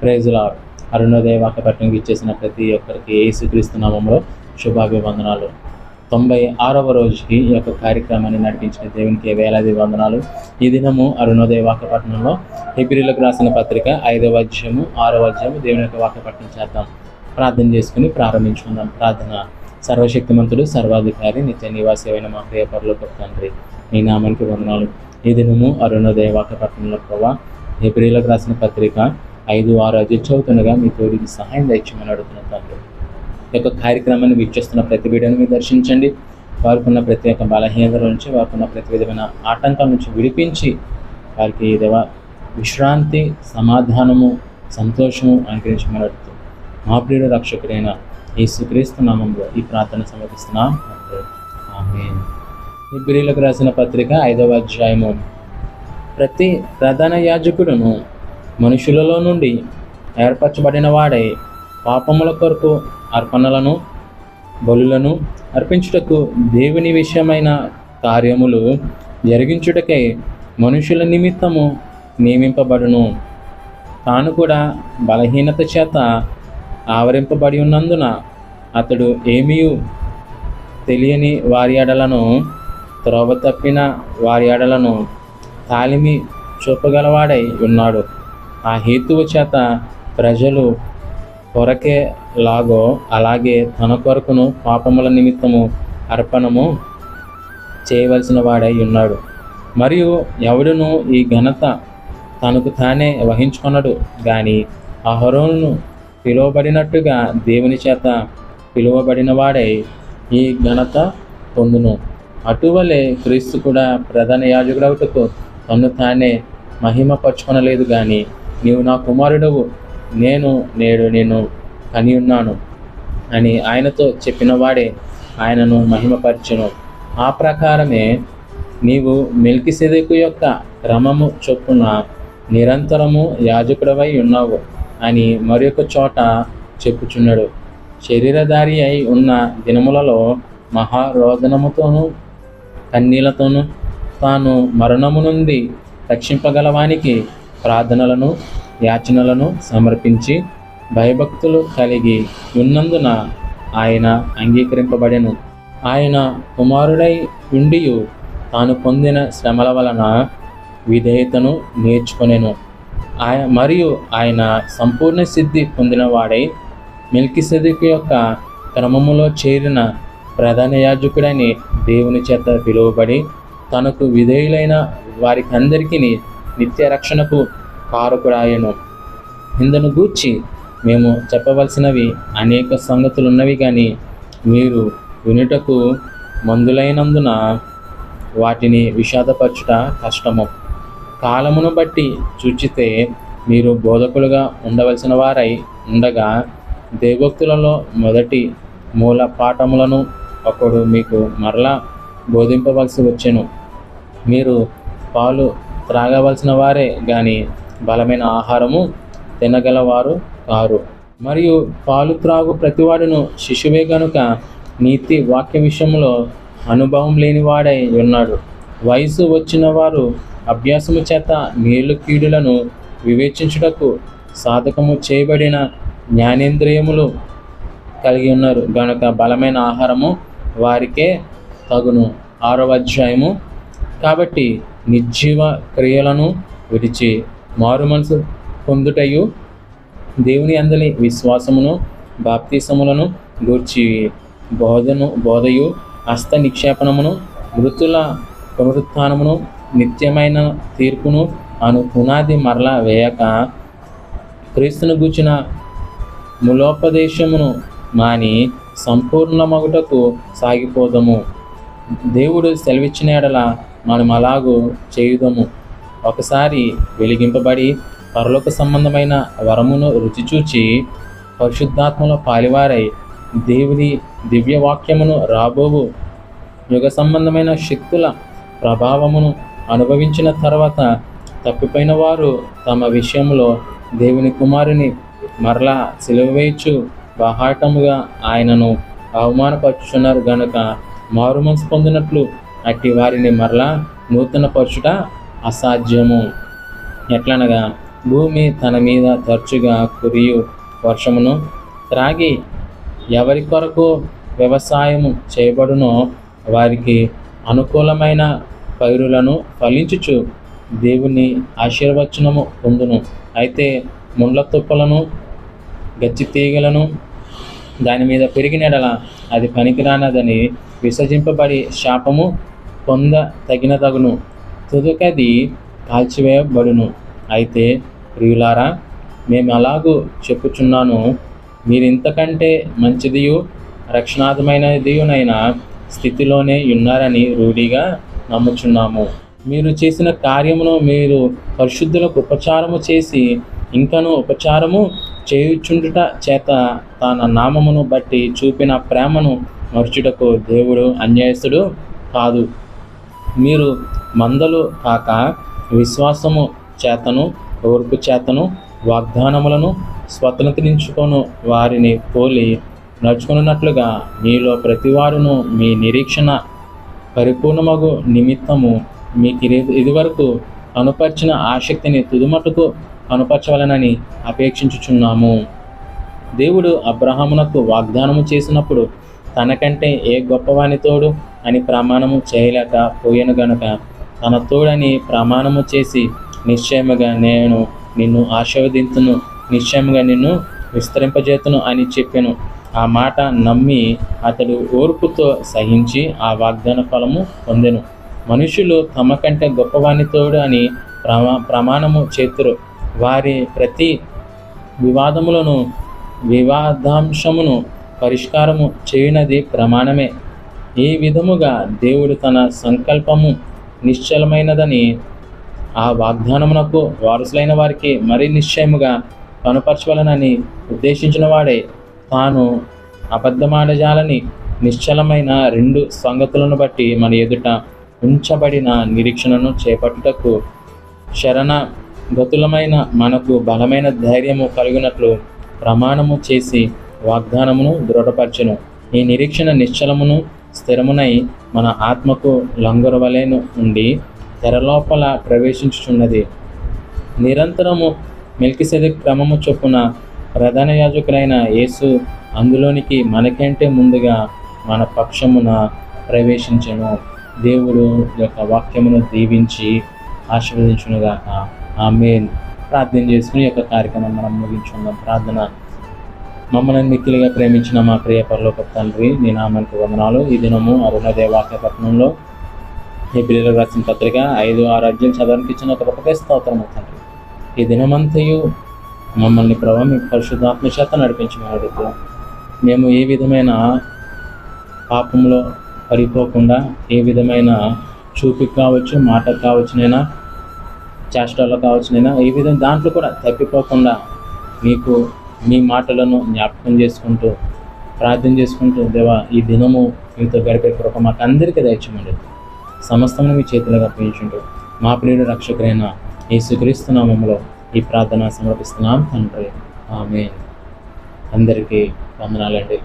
Praise lord. Arunodaya వాక్యపట్నంకి ఇచ్చేసిన ప్రతి ఒక్కరికి యేసుక్రీస్తు నామములో శుభాభివందనాలు. 96వ రోజుకి ఈ యొక్క కార్యక్రమాన్ని నడిపించిన దేవునికి వేలాది వందనాలు. ఈ దినము అరుణోదయ వాక్యపట్నంలో హెబ్రీయులకు రాసిన పత్రిక 5వ అధ్యాయము 6వ అధ్యాయము దేవుని యొక్క వాక్యపట్నం చేద్దాం. ప్రార్థన చేసుకుని ప్రారంభించుకుందాం. ప్రార్థన. సర్వశక్తిమంతుడు, సర్వాధికారి, నిత్య నివాసి అయిన మా ప్రియ పరలోకపు తండ్రి, నీ నామానికి వందనాలు. ఈ దినము అరుణోదయ వాక్యపట్నంలో ప్రభావ హెబ్రీయులకు రాసిన పత్రిక 5-6 అధ్యాయం చదువుతుండగా మీ తోడికి సహాయం దయచేయమని అడుగుతున్న తండ్రి. ఈ యొక్క కార్యక్రమాన్ని వీక్షిస్తున్న ప్రతి బిడ్డను మీరు దర్శించండి. వారికున్న ప్రతి ఒక్క బలహీనతల నుంచి, వారికున్న ప్రతి విధమైన ఆటంకాల నుంచి విడిపించి వారికి విశ్రాంతి, సమాధానము, సంతోషము అనుగ్రహించమని అడుగుతూ మా ప్రియుడు రక్షకుడైన యేసుక్రీస్తు నామంలో ఈ ప్రార్థన సమర్పిస్తున్నాం. ఆమేన్. హెబ్రీయులకు రాసిన పత్రిక 5వ అధ్యాయము. ప్రతి ప్రధాన యాజకుడును మనుషులలో నుండి ఏర్పరచబడిన వాడై పాపముల కొరకు అర్పణలను, బలులను అర్పించుటకు దేవుని విషయమైన కార్యములు జరిగించుటకై మనుషుల నిమిత్తము నియమింపబడును. తాను కూడా బలహీనత చేత ఆవరింపబడి ఉన్నందున అతడు ఏమీ తెలియని వారి ఎడలను, త్రోవ తప్పిన వారి ఎడలను తాలిమి చూపగలవాడై ఉన్నాడు. ఆ హేతువు చేత ప్రజలు కొరకే లాగో అలాగే తన కొరకును పాపముల నిమిత్తము అర్పణము చేయవలసిన వాడై ఉన్నాడు. మరియు ఎవడును ఈ ఘనత తనకు తానే వహించుకొనడు గాని అహరోను పిలువబడినట్టుగా దేవుని చేత పిలువబడిన వాడై ఈ ఘనత పొందును. అటువలే క్రీస్తు కూడా ప్రధాన యాజకుడవుటకు తన్ను తానే మహిమపరచుకొనలేదు గాని, నీవు నా కుమారుడవు, నేను నేడు నిన్ను కని ఉన్నాను అని ఆయనతో చెప్పిన వాడే ఆయనను మహిమపరచును. ఆ ప్రకారమే నీవు మెల్కీసెదెకు యొక్క క్రమము చొప్పున నిరంతరము యాజకుడవై ఉన్నావు అని మరొక చోట చెప్పుచున్నాడు. శరీరధారి అయి ఉన్న దినములలో మహారోదనముతోనూ కన్నీళ్లతోనూ తాను మరణము నుండి రక్షింపగలవానికి ప్రార్థనలను, యాచనలను సమర్పించి భయభక్తులు కలిగి ఉన్నందున ఆయన అంగీకరింపబడెను. ఆయన కుమారుడై ఉండియు తాను పొందిన శ్రమల వలన విధేయతను నేర్చుకొనెను. మరియు ఆయన సంపూర్ణ సిద్ధి పొందిన వాడై మెల్కీసెదెకు యొక్క క్రమములో చేరిన ప్రధాన యాజకుడని దేవుని చేత పిలువబడి తనకు విధేయులైన వారికి అందరికీ నిత్య రక్షణకు కారకుడాయెను. ఇందును గూర్చి మేము చెప్పవలసినవి అనేక సంగతులున్నవి కానీ మీరు వినుటకు మందులైనందున వాటిని విషాదపరచుట కష్టము. కాలమును బట్టి చూచితే మీరు బోధకులుగా ఉండవలసిన వారై ఉండగా దేవోక్తులలో మొదటి మూల పాఠములను ఒకడు మీకు మరలా బోధింపవలసి వచ్చెను. మీరు పాలు త్రాగవలసిన వారే గాని బలమైన ఆహారము తినగలవారు కారు. మరియు పాలు త్రాగు ప్రతివాడును శిశువే గనుక నీతి వాక్య విషయంలో అనుభవం లేనివాడై ఉన్నాడు. వయసు వచ్చిన వారు అభ్యాసము చేత మేలు కీడులను వివేచించుటకు సాధకము చేయబడిన జ్ఞానేంద్రియములు కలిగి ఉన్నారు గనుక బలమైన ఆహారము వారికే తగును. 6వ అధ్యాయము. కాబట్టి నిర్జీవ క్రియలను విడిచి మారు మనసు పొందుటయు, దేవుని అందలి విశ్వాసమును, బాప్తిసములను గూర్చి బోధయు, హస్త నిక్షేపణమును, మృతుల పునరుత్థానమును, నిత్యమైన తీర్పును అను పునాది మరలా వేయక క్రీస్తును గూర్చిన మూలోపదేశమును మాని సంపూర్ణమగుటకు సాగిపోదము. దేవుడు సెలవిచ్చిన ఎడల మనం అలాగూ చేయుదము. ఒకసారి వెలిగింపబడి పరలోక సంబంధమైన వరమును రుచిచూచి పరిశుద్ధాత్మలో పాలివారై దేవుని దివ్యవాక్యమును రాబోవు యుగ సంబంధమైన శక్తుల ప్రభావమును అనుభవించిన తర్వాత తప్పిపోయిన వారు తమ విషయంలో దేవుని కుమారుని మరలా సిలువ వేయచ్చు బాహాటముగా ఆయనను అవమానపరుచున్నారు గనుక మారు మనసు పొందినట్లు అట్టి వారిని మరలా నూతన పరచుట అసాధ్యము. ఎట్లనగా భూమి తన మీద తరచుగా కురియు వర్షమును త్రాగి ఎవరి కొరకు వ్యవసాయము చేయబడునో వారికి అనుకూలమైన పైరులను ఫలించుచు దేవుని ఆశీర్వచనము పొందును. అయితే ముండ్ల తుప్పలను గచ్చి తీగలను దాని మీద పెరిగినెడల అది పనికిరానదని విసర్జింపబడి శాపము పొంద తగినదగును, తుదకది కాల్చివేయబడును. అయితే ప్రియులారా, మేము అలాగూ చెప్పుచున్నాను, మీరింతకంటే మంచిదియు రక్షణార్థమైనదియునైన స్థితిలోనే ఉన్నారని రూఢిగా నమ్ముచున్నాము. మీరు చేసిన కార్యమును మీరు పరిశుద్ధులకు ఉపచారము చేసి ఇంకను ఉపచారము చేయుచుండుట చేత తన నామమును బట్టి చూపిన ప్రేమను మరచుటకు దేవుడు అన్యాయస్తుడు కాదు. మీరు మందలు కాక విశ్వాసము చేతను ఓర్పు చేతను వాగ్దానములను స్వతంత్రించుకొను వారిని పోలి నడుచుకున్నట్లుగా మీలో ప్రతివాడును మీ నిరీక్షణ పరిపూర్ణమగు నిమిత్తము మీకు ఇదివరకు కనుపర్చిన ఆసక్తిని తుదుమటుకు కనుపరచవలనని అపేక్షించుచున్నాము. దేవుడు అబ్రహామునకు వాగ్దానము చేసినప్పుడు తనకంటే ఏ గొప్పవాని తోడు అని ప్రమాణము చేయలేకపోయాను గనుక తన తోడని ప్రమాణము చేసి నిశ్చయముగా నేను నిన్ను ఆశీర్వదింతును, నిశ్చయముగా నిన్ను విస్తరింపజేతును అని చెప్పాను. ఆ మాట నమ్మి అతడు ఓర్పుతో సహించి ఆ వాగ్దాన ఫలము పొందెను. మనుషులు తమ కంటే గొప్పవాని తోడు అని ప్రమాణము చేతురు. వారి ప్రతి వివాదాంశమును పరిష్కారము చేయునది ప్రమాణమే. ఈ విధముగా దేవుడు తన సంకల్పము నిశ్చలమైనదని ఆ వాగ్దానమునకు వారసులైన వారికి మరి నిశ్చయముగా కనుపరచవలనని ఉద్దేశించిన వాడే తాను అబద్ధమాడజాలని నిశ్చలమైన 2 సంగతులను బట్టి మన ఎదుట ఉంచబడిన నిరీక్షణను చేపట్టుటకు శరణగతులమైన మనకు బలమైన ధైర్యము కలిగినట్లు ప్రమాణము చేసి వాగ్దానమును దృఢపరచెను. ఈ నిరీక్షణ నిశ్చలమును స్థిరమునై మన ఆత్మకు లంగరువలెను ఉండి తెరలోపల ప్రవేశించుచున్నది. నిరంతరము మెల్కిసెదెకు క్రమము చొప్పున ప్రధాన యాజకులైన యేసు అందులోనికి మనకంటే ముందుగా మన పక్షమున ప్రవేశించెను. దేవుడు యొక్క వాక్యమును దీవించి ఆశీర్వదించునుగాక. ఆమేన్. ప్రార్థన చేసుకుని యొక్క కార్యక్రమం మనం ముగించుకుందాం. ప్రార్థన. మమ్మల్ని మిక్కిలిగా ప్రేమించిన మా ప్రియ పరలోక తండ్రి, నీ నామానికి వందనాలు. ఈ దినము అరుణోదయ వాక్యపట్నంలో హెబ్రీయులకు రాసిన పత్రిక 5-6 అధ్యాయం చదవడానికి ఇచ్చిన ఒక గొప్ప స్తోత్రము తండ్రి. ఈ దినమంతయు మమ్మల్ని ప్రభావం మీ పరిశుద్ధాత్మ చేత నడిపించమడుతూ మేము ఏ విధమైన పాపంలో పడిపోకుండా, ఏ విధమైన చూపుకి కావచ్చు, మాటకు కావచ్చునైనా, చేష్టల్లో కావచ్చునైనా, ఏ విధంగా దాంట్లో కూడా తప్పిపోకుండా మీకు మీ మాటలను జ్ఞాపకం చేసుకుంటూ ప్రార్థన చేసుకుంటూ దేవా ఈ దినము మీతో గడిపే కృప మాకు అందరికీ దయచేయండి. సమస్తమును మీ చేతులుగా అప్పగించుంటూ మా ప్రియుడు రక్షకుడైన యేసుక్రీస్తు నామములో ఈ ప్రార్థన సమర్పిస్తున్నాం తండ్రి. ఆమేన్. అందరికీ వందనాలండి.